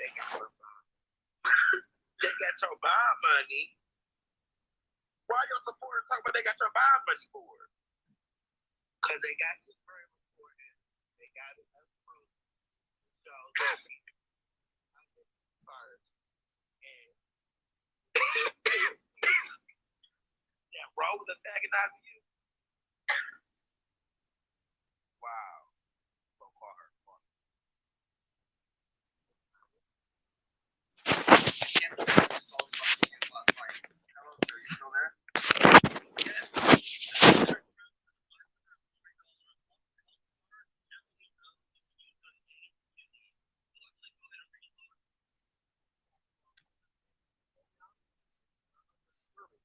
They got your they got your bond money. Why your supporters talking about they got your bond money for? Because they got this very important. They got it approved. So I think first. And yeah, bro was antagonizing you. Wow. So call her. Hello, sir. You still there?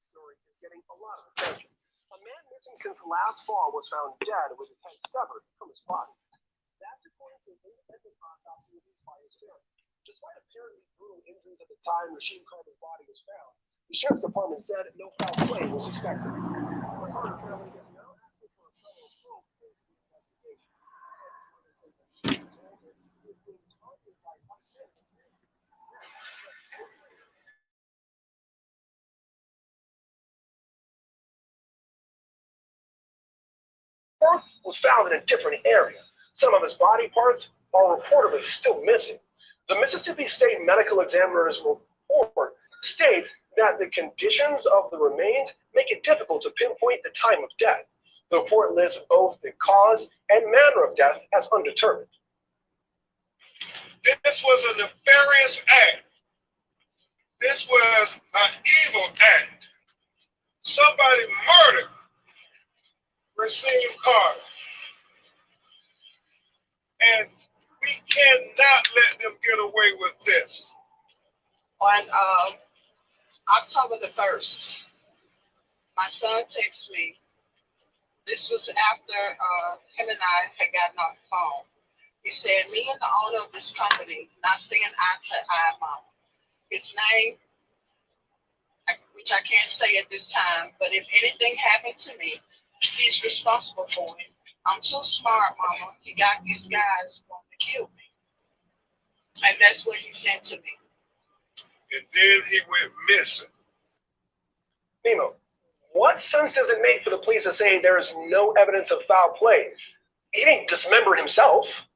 Story is getting a lot of attention. A man missing since last fall was found dead with his head severed from his body. That's according to an independent autopsy released by his family. Despite apparently brutal injuries at the time Rasheemcarter's body was found, the sheriff's department said no foul play was suspected. The Carter family is now asking for a federal probe into the investigation. Rasheem told him he was being targeted by white men. Was found in a different area. Some of his body parts are reportedly still missing. The Mississippi State Medical Examiner's report states that the conditions of the remains make it difficult to pinpoint the time of death. The report lists both the cause and manner of death as undetermined. This was a nefarious act. This was an evil act. Somebody murdered Rasheemcarter. And we cannot let them get away with this. On October the 1st, my son texted me. This was after him and I had gotten off the phone. He said, me and the owner of this company not seeing eye to eye, Mama. His name, which I can't say at this time, but if anything happened to me, he's responsible for it. I'm too smart, Mama. He got these guys wanting to kill me. And that's what he sent to me. And then he went missing. Nemo, what sense does it make for the police to say there is no evidence of foul play? He didn't dismember himself.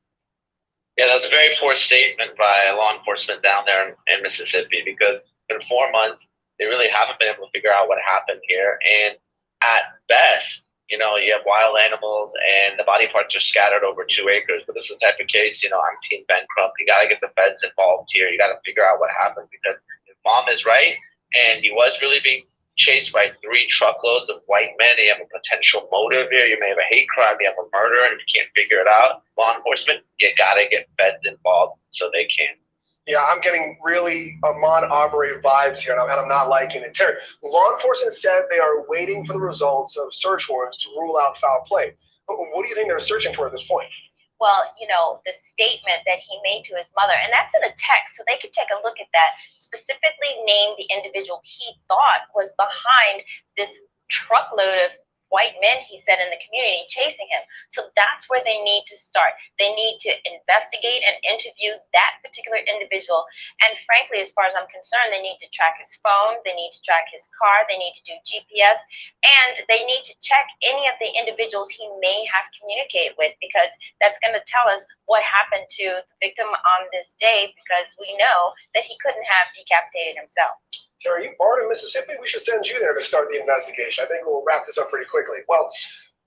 Yeah, that's a very poor statement by law enforcement down there in Mississippi, because in 4 months, they really haven't been able to figure out what happened here. And at best, you have wild animals and the body parts are scattered over 2 acres. But this is the type of case, I'm Team Ben Crump. You got to get the feds involved here. You got to figure out what happened, because if Mom is right and he was really being chased by 3 truckloads of white men, you have a potential motive here. You may have a hate crime, you have a murder, and if you can't figure it out, law enforcement, you got to get feds involved so they can. Yeah, I'm getting really Ahmaud Arbery vibes here, and I'm not liking it. Terry, law enforcement said they are waiting for the results of search warrants to rule out foul play. But what do you think they're searching for at this point? Well, the statement that he made to his mother, and that's in a text, so they could take a look at that, specifically name the individual he thought was behind this truckload of white men, he said, in the community chasing him. So that's where they need to start. They need to investigate and interview that particular individual. And frankly, as far as I'm concerned, they need to track his phone, they need to track his car, they need to do GPS, and they need to check any of the individuals he may have communicated with, because that's going to tell us what happened to the victim on this day, because we know that he couldn't have decapitated himself. Terry, you born in Mississippi? We should send you there to start the investigation. I think we'll wrap this up pretty quickly. Well,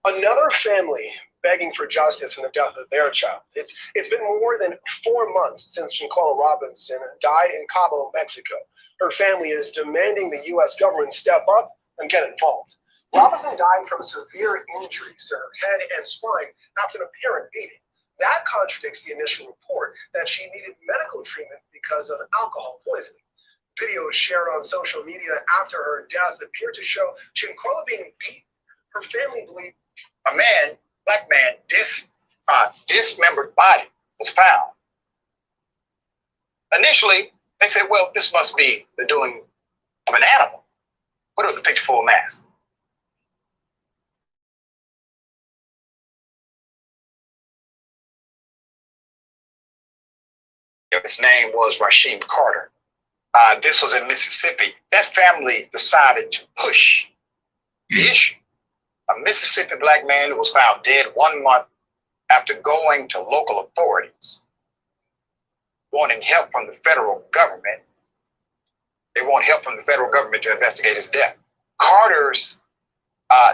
another family begging for justice in the death of their child. It's been more than 4 months since Shanquella Robinson died in Cabo, Mexico. Her family is demanding the U.S. government step up and get involved. Robinson died from severe injuries to her head and spine after an apparent beating. That contradicts the initial report that she needed medical treatment because of alcohol poisoning. Videos shared on social media after her death appear to show Shanquella being beat. Her family believed a black man, dismembered body was found. Initially, they said, well, this must be the doing of an animal. Put up the picture full mask. His name was Rasheemcarter. This was in Mississippi. That family decided to push the issue. A Mississippi black man who was found dead 1 month after going to local authorities wanting help from the federal government. They want help from the federal government to investigate his death. Carter's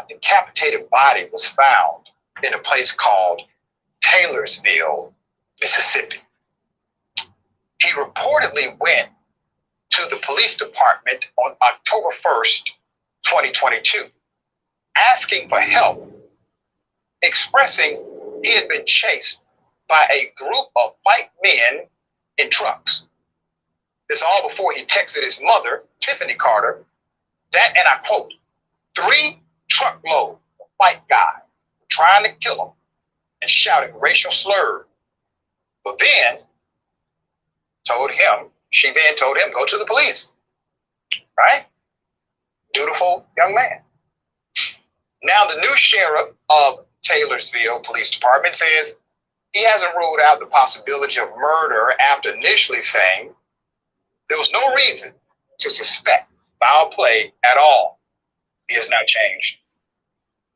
decapitated body was found in a place called Taylorsville, Mississippi. He reportedly went to the police department on October 1st, 2022, asking for help, expressing he had been chased by a group of white men in trucks. This all before he texted his mother, Tiffany Carter, that, and I quote, 3 truckloads of white guys trying to kill him and shouting racial slurs. But then she then told him, go to the police, right? Dutiful young man. Now the new sheriff of Taylorsville Police Department says he hasn't ruled out the possibility of murder after initially saying there was no reason to suspect foul play at all. He has now changed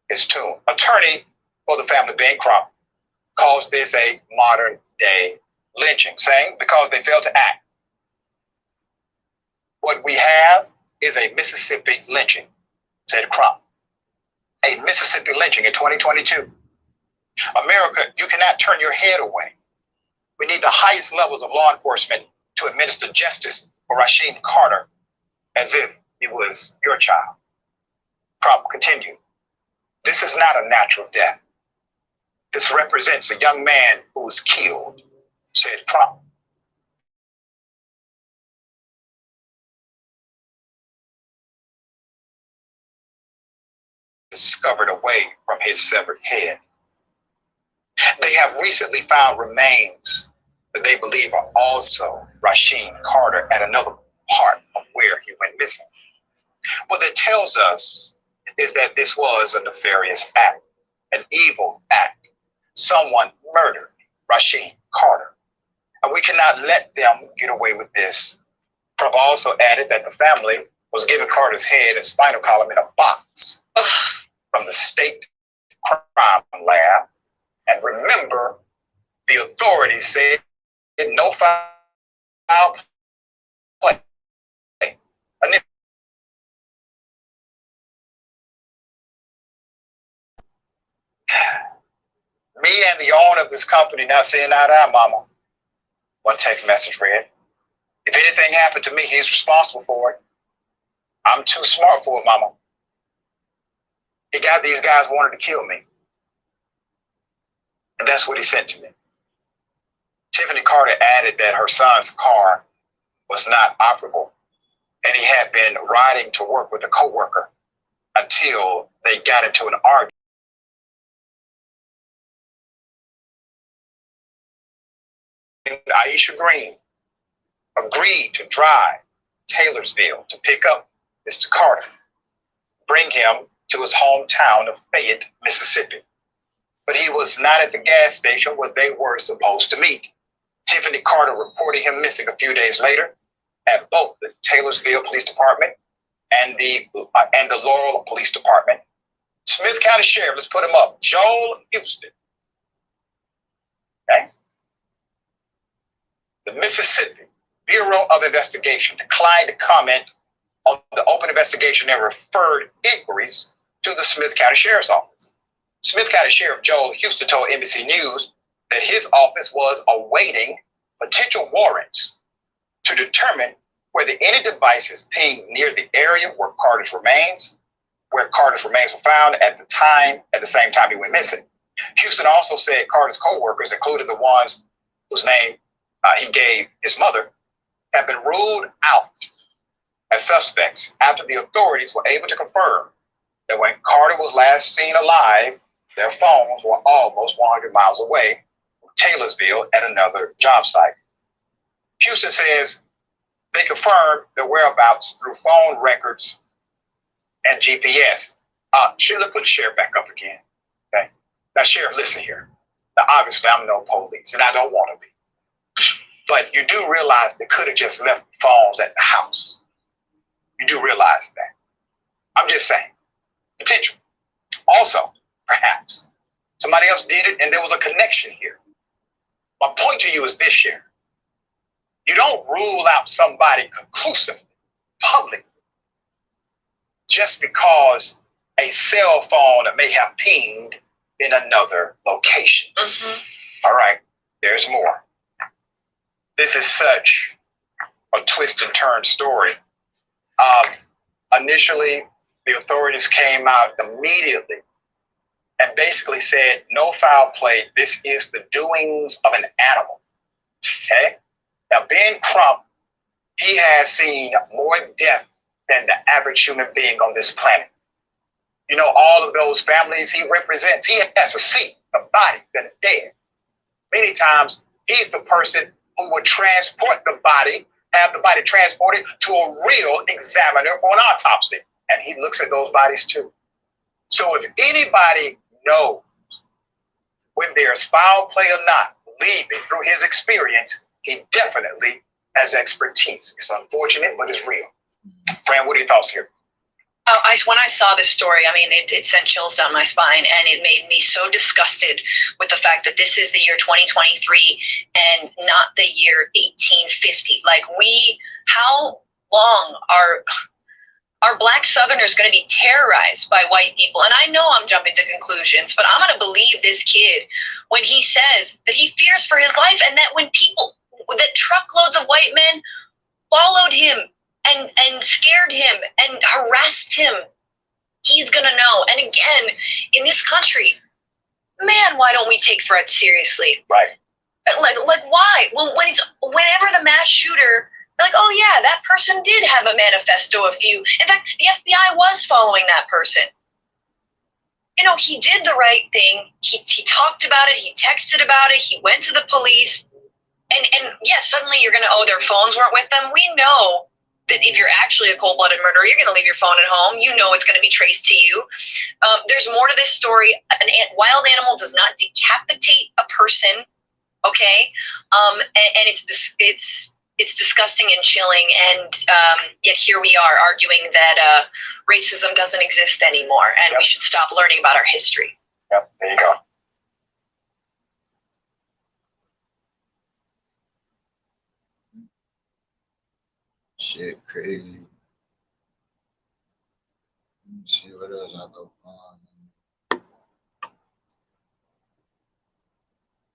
his tune. Attorney for the family, Ben Crump, calls this a modern day lynching, saying because they failed to act. What we have is a Mississippi lynching, said Crump. A Mississippi lynching in 2022. America, you cannot turn your head away. We need the highest levels of law enforcement to administer justice for Rasheemcarter as if he was your child. Crump continued. This is not a natural death. This represents a young man who was killed, said Crump. Discovered away from his severed head. They have recently found remains that they believe are also Rasheemcarter at another part of where he went missing. What that tells us is that this was a nefarious act, an evil act. Someone murdered Rasheemcarter, and we cannot let them get away with this. Trump also added that the family was given Carter's head and spinal column in a box from the state crime lab. And remember, the authorities said no foul play. Me and the owner of this company not seeing eye to eye, mama. One text message read, if anything happened to me, he's responsible for it. I'm too smart for it, mama. He got these guys wanting to kill me. And that's what he sent to me. Tiffany Carter added that her son's car was not operable, and he had been riding to work with a coworker until they got into an argument. Aisha Green agreed to drive Taylorsville to pick up Mr. Carter, bring him to his hometown of Fayette, Mississippi. But he was not at the gas station where they were supposed to meet. Tiffany Carter reported him missing a few days later at both the Taylorsville Police Department and the Laurel Police Department. Smith County Sheriff, let's put him up, Joel Houston. Okay? The Mississippi Bureau of Investigation declined to comment on the open investigation and referred inquiries to the Smith County Sheriff's Office. Smith County Sheriff Joel Houston told NBC News that his office was awaiting potential warrants to determine whether any devices pinged near the area where Carter's remains were found at the same time he went missing. Houston also said Carter's co-workers, including the ones whose name he gave his mother, have been ruled out as suspects after the authorities were able to confirm that when Carter was last seen alive, their phones were almost 100 miles away from Taylorsville at another job site. Houston says they confirmed their whereabouts through phone records and GPS. Sheila, put the sheriff back up again. Okay. Now, Sheriff, listen here. Now, obviously, I'm no police, and I don't want to be. But you do realize they could have just left the phones at the house. You do realize that. I'm just saying. Potential. Also, perhaps, somebody else did it and there was a connection here. My point to you is this here. You don't rule out somebody conclusively, publicly, just because a cell phone may have pinged in another location. Mm-hmm. All right, there's more. This is such a twist and turn story. Initially, the authorities came out immediately and basically said, no foul play. This is the doings of an animal. Okay? Now, Ben Crump, he has seen more death than the average human being on this planet. You know, all of those families he represents, he has a seat, a body that are dead. Many times, he's the person who would transport the body, have the body transported to a real examiner on autopsy. And he looks at those bodies too. So if anybody knows when there's foul play or not, believe me, through his experience, he definitely has expertise. It's unfortunate, but it's real. Fran, what are your thoughts here? When I saw this story, I mean, it sent chills down my spine, and it made me so disgusted with the fact that this is the year 2023 and not the year 1850. Like, how long are Black Southerners going to be terrorized by white people? And I know I'm jumping to conclusions, but I'm going to believe this kid when he says that he fears for his life, and that when that truckloads of white men followed him and scared him and harassed him, he's going to know. And again, in this country, man, why don't we take threats seriously? Right. Like why? Well, whenever the mass shooter, like, oh yeah, that person did have a manifesto of you. In fact, the FBI was following that person. You know, he did the right thing. He talked about it. He texted about it. He went to the police. And yes, suddenly you're going to, their phones weren't with them. We know that if you're actually a cold-blooded murderer, you're going to leave your phone at home. You know it's going to be traced to you. There's more to this story. A wild animal does not decapitate a person, okay? And it's disgusting and chilling. And yet here we are arguing that racism doesn't exist anymore, and we should stop learning about our history. Yep, there you go. Shit, crazy. Let me see what else I go find.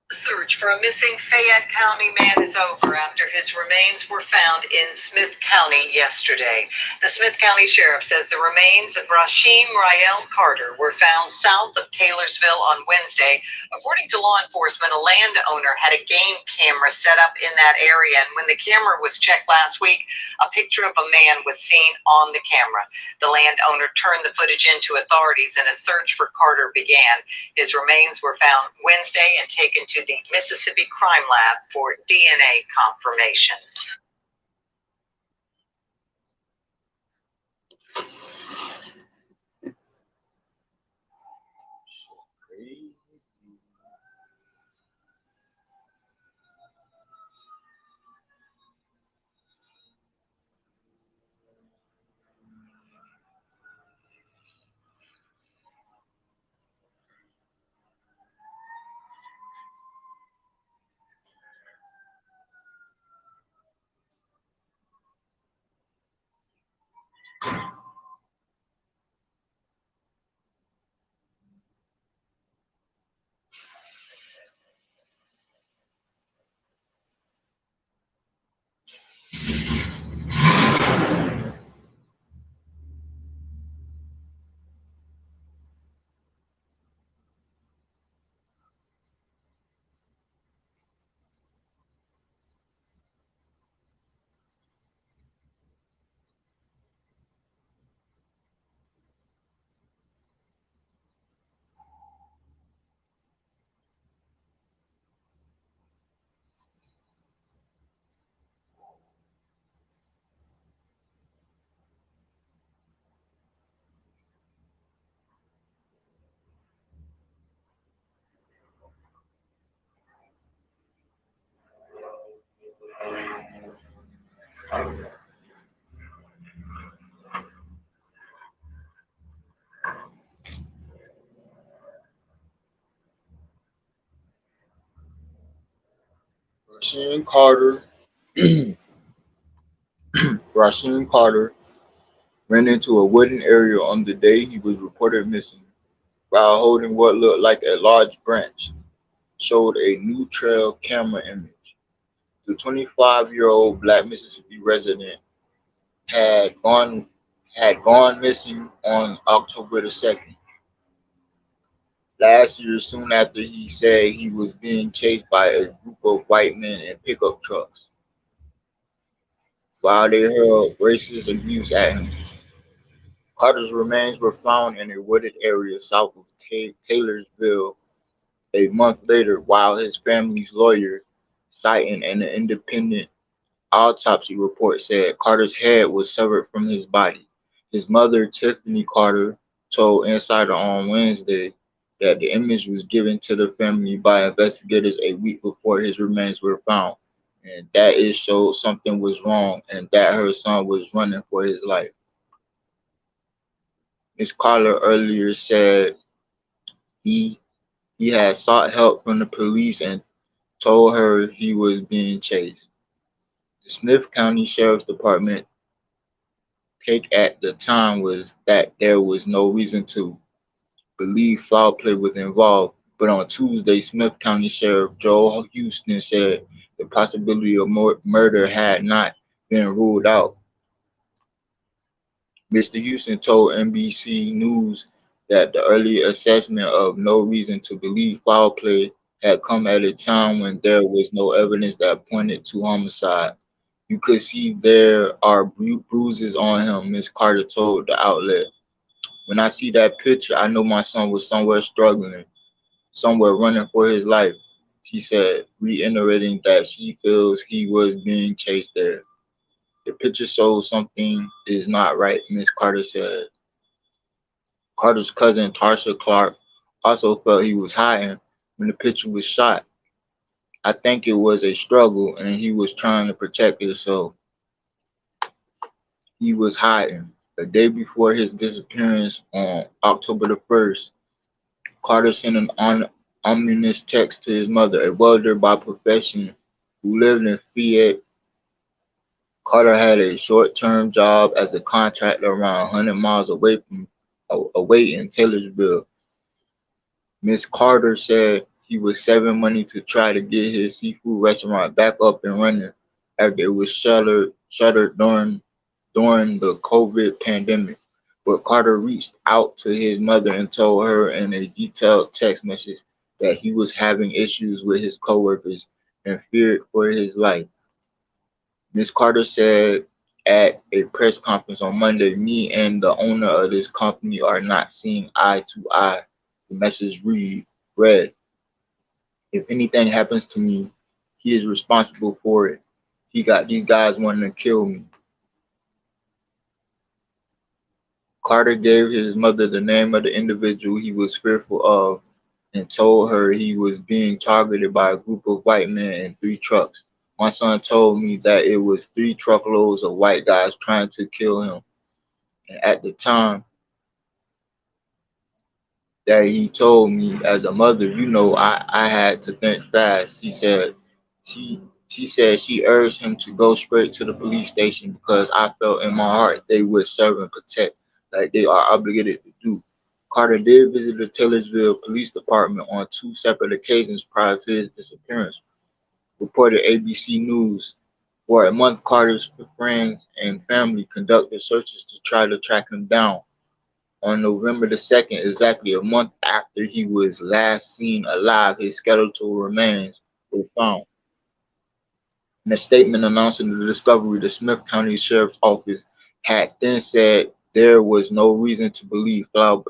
The search for a missing Fayette County man is over after his remains were found in Smith County yesterday. The Smith County Sheriff says the remains of Rasheemcarter were found south of Taylorsville on Wednesday. According to law enforcement, a landowner had a game camera set up in that area, and when the camera was checked last week, a picture of a man was seen on the camera. The landowner turned the footage into authorities, and a search for Carter began. His remains were found Wednesday and taken to the Mississippi Crime Lab for DNA confirmation. Rasheem Carter, Rasheem Carter ran into a wooden area on the day he was reported missing while holding what looked like a large branch, showed a new trail camera image. The 25-year-old black Mississippi resident had gone had gone missing on October the 2nd last year, soon after he said he was being chased by a group of white men in pickup trucks while they hurled racist abuse at him. Carter's remains were found in a wooded area south of Taylorsville a month later, while his family's lawyer, citing an independent autopsy report, said Carter's head was severed from his body. His mother, Tiffany Carter, told Insider on Wednesday that the image was given to the family by investigators a week before his remains were found, and that it showed something was wrong and that her son was running for his life. Ms. Carter earlier said he he had sought help from the police and told her he was being chased. The Smith County Sheriff's Department take at the time was that there was no reason to believe foul play was involved, but on Tuesday, Smith County Sheriff Joe Houston said the possibility of murder had not been ruled out. Mr. Houston told NBC News that the early assessment of no reason to believe foul play had come at a time when there was no evidence that pointed to homicide. You could see there are bruises on him, Miss Carter told the outlet. When I see that picture, I know my son was somewhere struggling, somewhere running for his life, she said, reiterating that she feels he was being chased there. The picture shows something is not right, Miss Carter said. Carter's cousin, Tarsha Clark, also felt he was hiding when the picture was shot. I think it was a struggle and he was trying to protect himself. He was hiding. A day before his disappearance on October the 1st, Carter sent an ominous text to his mother, a welder by profession who lived in Fayette. Carter had a short-term job as a contractor around 100 miles away in Taylorsville. Miss Carter said he was saving money to try to get his seafood restaurant back up and running after it was shuttered during the COVID pandemic. But Carter reached out to his mother and told her in a detailed text message that he was having issues with his coworkers and feared for his life. Ms. Carter said at a press conference on Monday, "Me and the owner of this company are not seeing eye to eye." The message read, "If anything happens to me, he is responsible for it. He got these guys wanting to kill me." Carter gave his mother the name of the individual he was fearful of and told her he was being targeted by a group of white men in 3 trucks. "My son told me that it was 3 truckloads of white guys trying to kill him. And at the time that he told me, as a mother, I had to think fast," she said. She she said she urged him to go straight to the police station because I felt in my heart they would serve and protect like they are obligated to do. Carter did visit the Taylorsville Police Department on 2 separate occasions prior to his disappearance, reported ABC News. For a month, Carter's friends and family conducted searches to try to track him down. On November the 2nd, exactly a month after he was last seen alive, his skeletal remains were found. In a statement announcing the discovery, the Smith County Sheriff's Office had then said there was no reason to believe foul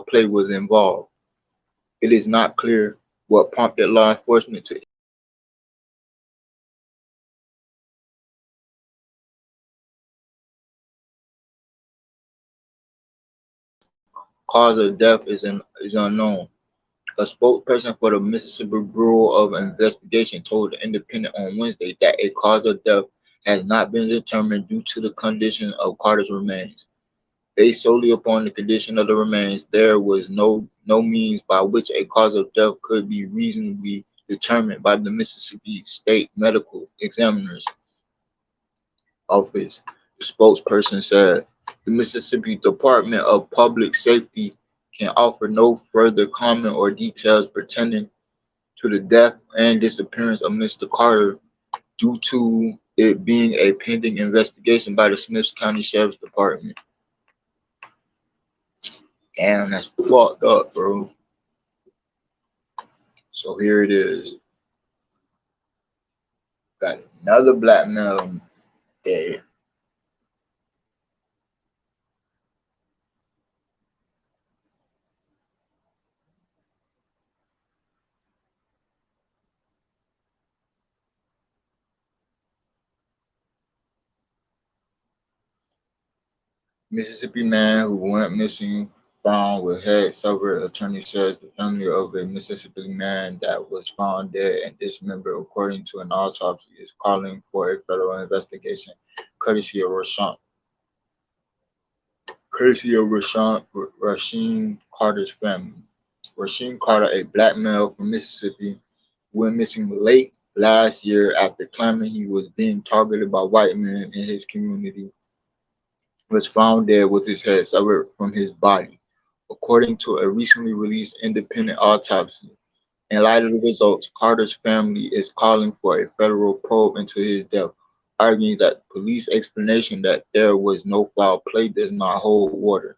play was involved. It is not clear what prompted law enforcement to cause of death is unknown. A spokesperson for the Mississippi Bureau of Investigation told the Independent on Wednesday that a cause of death has not been determined due to the condition of Carter's remains. Based solely upon the condition of the remains, there was no means by which a cause of death could be reasonably determined by the Mississippi State Medical Examiner's Office. The spokesperson said the Mississippi Department of Public Safety can offer no further comment or details pertaining to the death and disappearance of Mr. Carter due to it being a pending investigation by the Smith County Sheriff's Department. Damn, that's fucked up, bro. So here it is. Got another black male dead. Mississippi man who went missing found with head severed. Attorney says the family of a Mississippi man that was found dead and dismembered, according to an autopsy, is calling for a federal investigation, courtesy of Rasheem Carter's family. Rasheem Carter, a black male from Mississippi, went missing late last year after claiming he was being targeted by white men in his community, was found dead with his head severed from his body, according to a recently released independent autopsy. In light of the results, Carter's family is calling for a federal probe into his death, arguing that police explanation that there was no foul play does not hold water.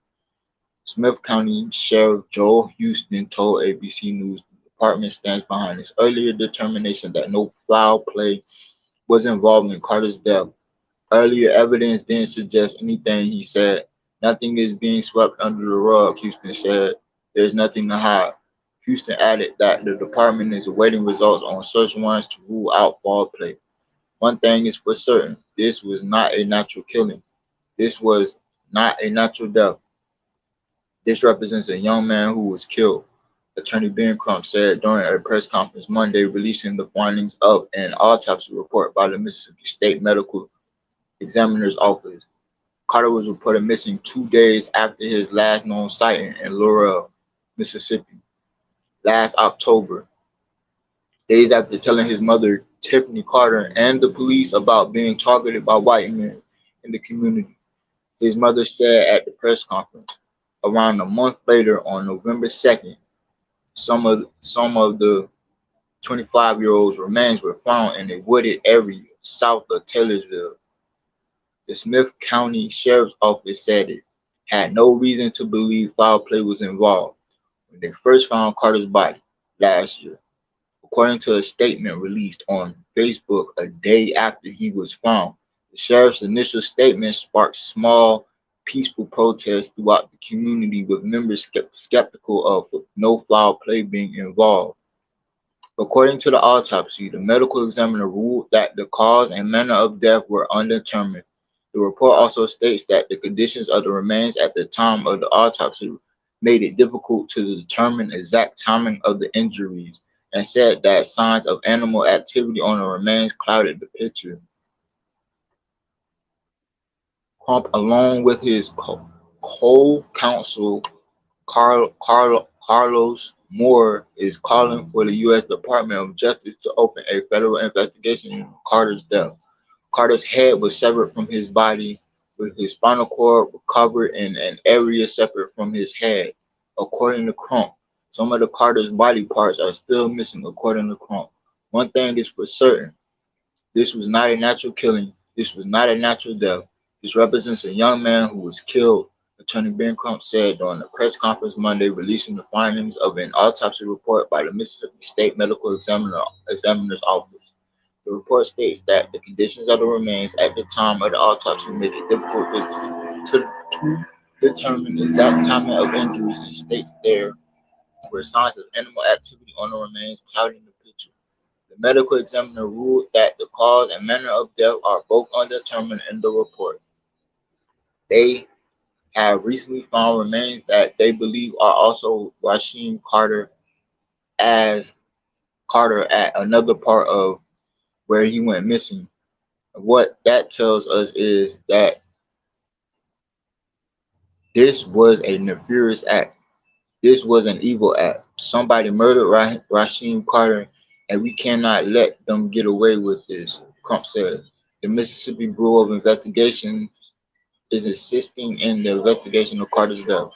Smith County Sheriff Joel Houston told ABC News the department stands behind its earlier determination that no foul play was involved in Carter's death. Earlier evidence didn't suggest anything, he said. Nothing is being swept under the rug, Houston said. There's nothing to hide. Houston added that the department is awaiting results on search warrants to rule out foul play. One thing is for certain, this was not a natural killing. This was not a natural death. This represents a young man who was killed, Attorney Ben Crump said during a press conference Monday, releasing the findings of an autopsy report by the Mississippi State Medical Examiner's Office. Carter was reported missing 2 days after his last known sighting in Laurel, Mississippi, last October, days after telling his mother, Tiffany Carter, and the police about being targeted by white men in the community. His mother said at the press conference. Around a month later, on November 2nd, some of the 25-year-old's remains were found in a wooded area south of Taylorsville. The Smith County Sheriff's Office said it had no reason to believe foul play was involved when they first found Carter's body last year, according to a statement released on Facebook a day after he was found. The sheriff's initial statement sparked small, peaceful protests throughout the community, with members skeptical of no foul play being involved. According to the autopsy, the medical examiner ruled that the cause and manner of death were undetermined. The report also states that the conditions of the remains at the time of the autopsy made it difficult to determine exact timing of the injuries, and said that signs of animal activity on the remains clouded the picture. Crump, along with his co-counsel Carlos Moore, is calling for the U.S. Department of Justice to open a federal investigation into Carter's death. Carter's head was severed from his body, with his spinal cord recovered in an area separate from his head. According to Crump, some of the Carter's body parts are still missing, according to Crump. One thing is for certain, this was not a natural killing. This was not a natural death. This represents a young man who was killed, Attorney Ben Crump said during a press conference Monday, releasing the findings of an autopsy report by the Mississippi State Medical Examiner's Office. The report states that the conditions of the remains at the time of the autopsy make it difficult to determine the exact timing of injuries, and states there were signs of animal activity on the remains clouding the picture. The medical examiner ruled that the cause and manner of death are both undetermined in the report. They have recently found remains that they believe are also Rasheem Carter at another part of where he went missing. What that tells us is that this was a nefarious act. This was an evil act. Somebody murdered Rasheem Carter, and we cannot let them get away with this, Crump said. The Mississippi Bureau of Investigation is assisting in the investigation of Carter's death,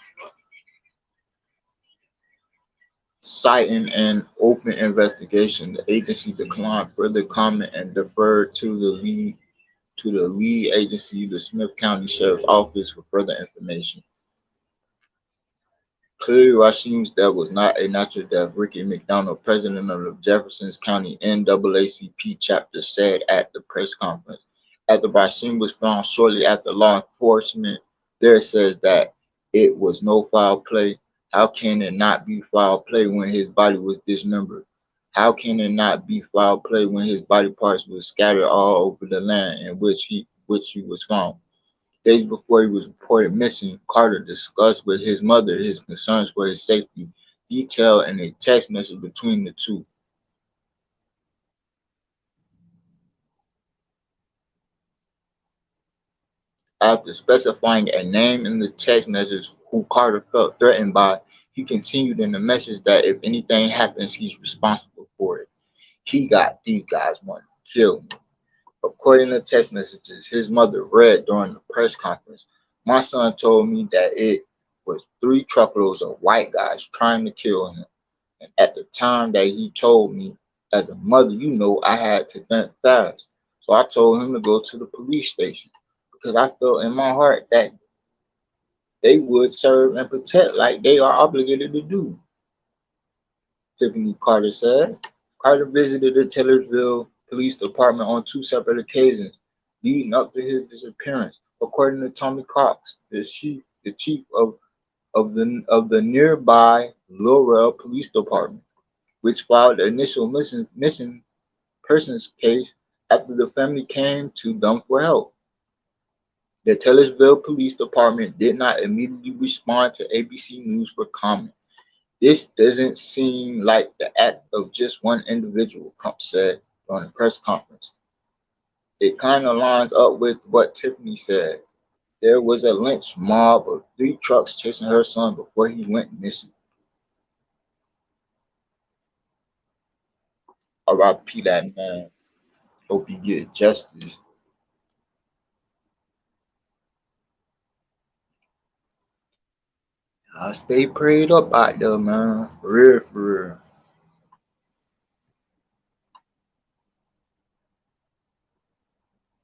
citing an open investigation. The agency declined further comment and deferred to the lead agency, the Smith County Sheriff's Office, for further information. Clearly, Rasheem's death was not a natural death, Ricky McDonald, president of the Jefferson County NAACP chapter, said at the press conference. After Rasheem was found shortly after, law enforcement there says that it was no foul play. How can it not be foul play when his body was dismembered? How can it not be foul play when his body parts were scattered all over the land in which he was found? Days before he was reported missing, Carter discussed with his mother his concerns for his safety, detailed in a text message between the two. After specifying a name in the text message who Carter felt threatened by, he continued in the message that if anything happens, he's responsible for it. He got these guys want to kill me. According to text messages his mother read during the press conference, my son told me that it was 3 truckloads of white guys trying to kill him. And at the time that he told me, as a mother, I had to think fast. So I told him to go to the police station because I felt in my heart that they would serve and protect like they are obligated to do, Tiffany Carter said. Carter visited the Taylorsville Police Department on 2 separate occasions leading up to his disappearance, according to Tommy Cox, the chief of the nearby Laurel Police Department, which filed the initial missing persons case after the family came to them for help. The Taylorsville Police Department did not immediately respond to ABC News for comment. This doesn't seem like the act of just one individual, Trump said during the press conference. It kind of lines up with what Tiffany said. There was a lynch mob of 3 trucks chasing her son before he went missing. R.I.P. that man. Hope he get justice. I stay prayed up out there, man. For real, for real.